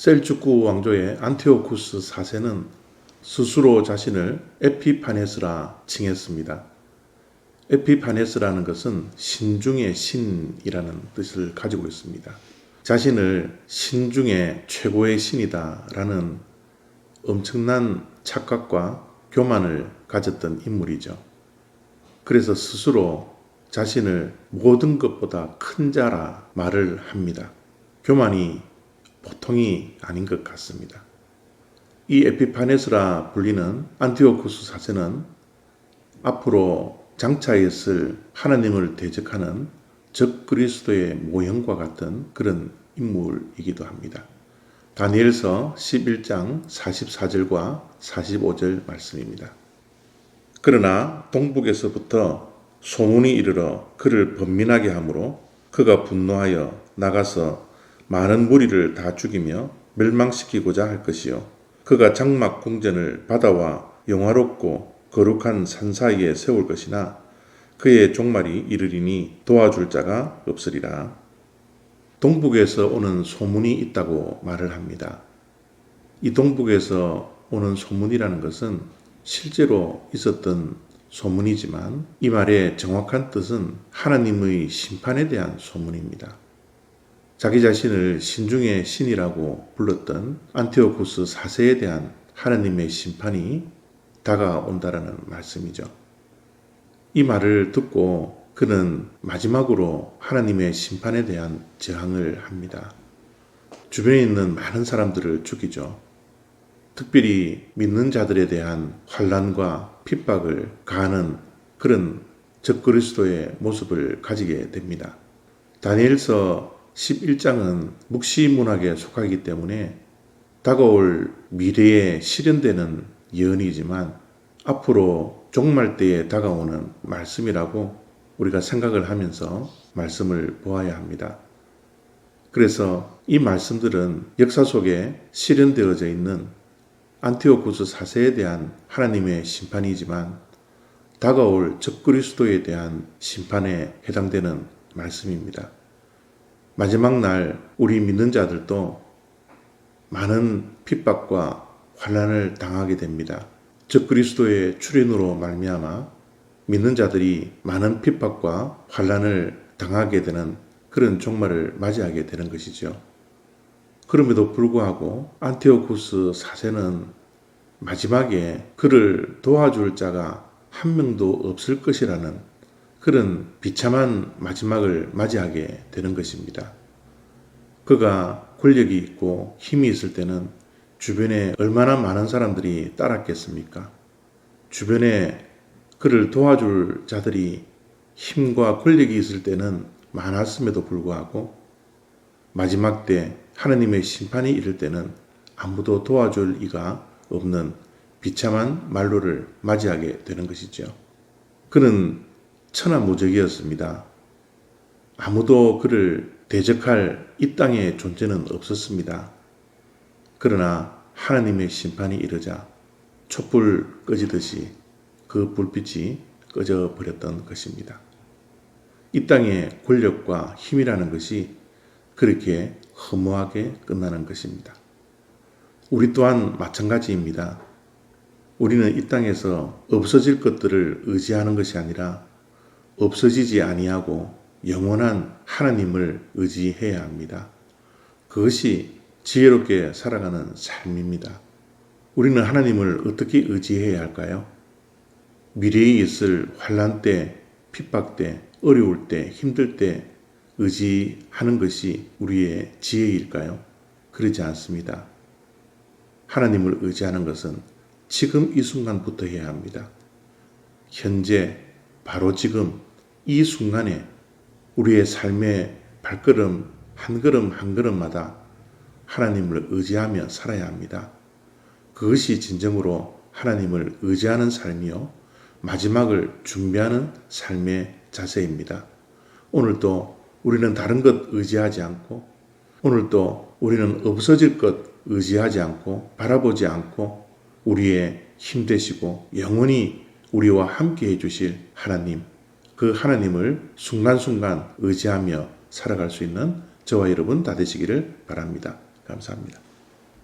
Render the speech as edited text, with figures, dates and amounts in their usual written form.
셀주크 왕조의 안티오쿠스 4세는 스스로 자신을 에피파네스라 칭했습니다. 에피파네스라는 것은 신중의 신이라는 뜻을 가지고 있습니다. 자신을 신중의 최고의 신이다라는 엄청난 착각과 교만을 가졌던 인물이죠. 그래서 스스로 자신을 모든 것보다 큰 자라 말을 합니다. 교만이 보통이 아닌 것 같습니다. 이 에피파네스라 불리는 안티오쿠스 4세는 앞으로 장차있을 하나님을 대적하는 적그리스도의 모형과 같은 그런 인물이기도 합니다. 다니엘서 11장 44절과 45절 말씀입니다. 그러나 동북에서부터 소문이 이르러 그를 번민하게 하므로 그가 분노하여 나가서 많은 무리를 다 죽이며 멸망시키고자 할 것이요 그가 장막 궁전을 바다와 영화롭고 거룩한 산 사이에 세울 것이나 그의 종말이 이르리니 도와줄 자가 없으리라. 동북에서 오는 소문이 있다고 말을 합니다. 이 동북에서 오는 소문이라는 것은 실제로 있었던 소문이지만 이 말의 정확한 뜻은 하나님의 심판에 대한 소문입니다. 자기 자신을 신중의 신이라고 불렀던 안티오쿠스 4세에 대한 하나님의 심판이 다가온다라는 말씀이죠. 이 말을 듣고 그는 마지막으로 하나님의 심판에 대한 저항을 합니다. 주변에 있는 많은 사람들을 죽이죠. 특별히 믿는 자들에 대한 환난과 핍박을 가하는 그런 적그리스도의 모습을 가지게 됩니다. 다니엘서 11장은 묵시문학에 속하기 때문에 다가올 미래에 실현되는 예언이지만 앞으로 종말 때에 다가오는 말씀이라고 우리가 생각을 하면서 말씀을 보아야 합니다. 그래서 이 말씀들은 역사 속에 실현되어져 있는 안티오쿠스 4세에 대한 하나님의 심판이지만 다가올 적그리스도에 대한 심판에 해당되는 말씀입니다. 마지막 날 우리 믿는 자들도 많은 핍박과 환난을 당하게 됩니다. 적그리스도의 출현으로 말미암아 믿는 자들이 많은 핍박과 환난을 당하게 되는 그런 종말을 맞이하게 되는 것이죠. 그럼에도 불구하고 안티오쿠스 4세는 마지막에 그를 도와줄 자가 한 명도 없을 것이라는 그런 비참한 마지막을 맞이하게 되는 것입니다. 그가 권력이 있고 힘이 있을 때는 주변에 얼마나 많은 사람들이 따랐겠습니까? 주변에 그를 도와줄 자들이 힘과 권력이 있을 때는 많았음에도 불구하고 마지막 때 하나님의 심판이 이를 때는 아무도 도와줄 이가 없는 비참한 말로를 맞이하게 되는 것이죠. 그는 천하무적이었습니다. 아무도 그를 대적할 이 땅에 존재는 없었습니다. 그러나 하나님의 심판이 이르자 촛불 꺼지듯이 그 불빛이 꺼져 버렸던 것입니다. 이 땅의 권력과 힘이라는 것이 그렇게 허무하게 끝나는 것입니다. 우리 또한 마찬가지입니다. 우리는 이 땅에서 없어질 것들을 의지하는 것이 아니라 없어지지 아니하고 영원한 하나님을 의지해야 합니다. 그것이 지혜롭게 살아가는 삶입니다. 우리는 하나님을 어떻게 의지해야 할까요? 미래에 있을 환난 때, 핍박 때, 어려울 때, 힘들 때 의지하는 것이 우리의 지혜일까요? 그러지 않습니다. 하나님을 의지하는 것은 지금 이 순간부터 해야 합니다. 현재 바로 지금 이 순간에 우리의 삶의 발걸음 한 걸음 한 걸음마다 하나님을 의지하며 살아야 합니다. 그것이 진정으로 하나님을 의지하는 삶이요 마지막을 준비하는 삶의 자세입니다. 오늘도 우리는 다른 것 의지하지 않고 오늘도 우리는 없어질 것 의지하지 않고 바라보지 않고 우리의 힘 되시고 영원히 우리와 함께 해주실 하나님, 그 하나님을 순간순간 의지하며 살아갈 수 있는 저와 여러분 다 되시기를 바랍니다. 감사합니다.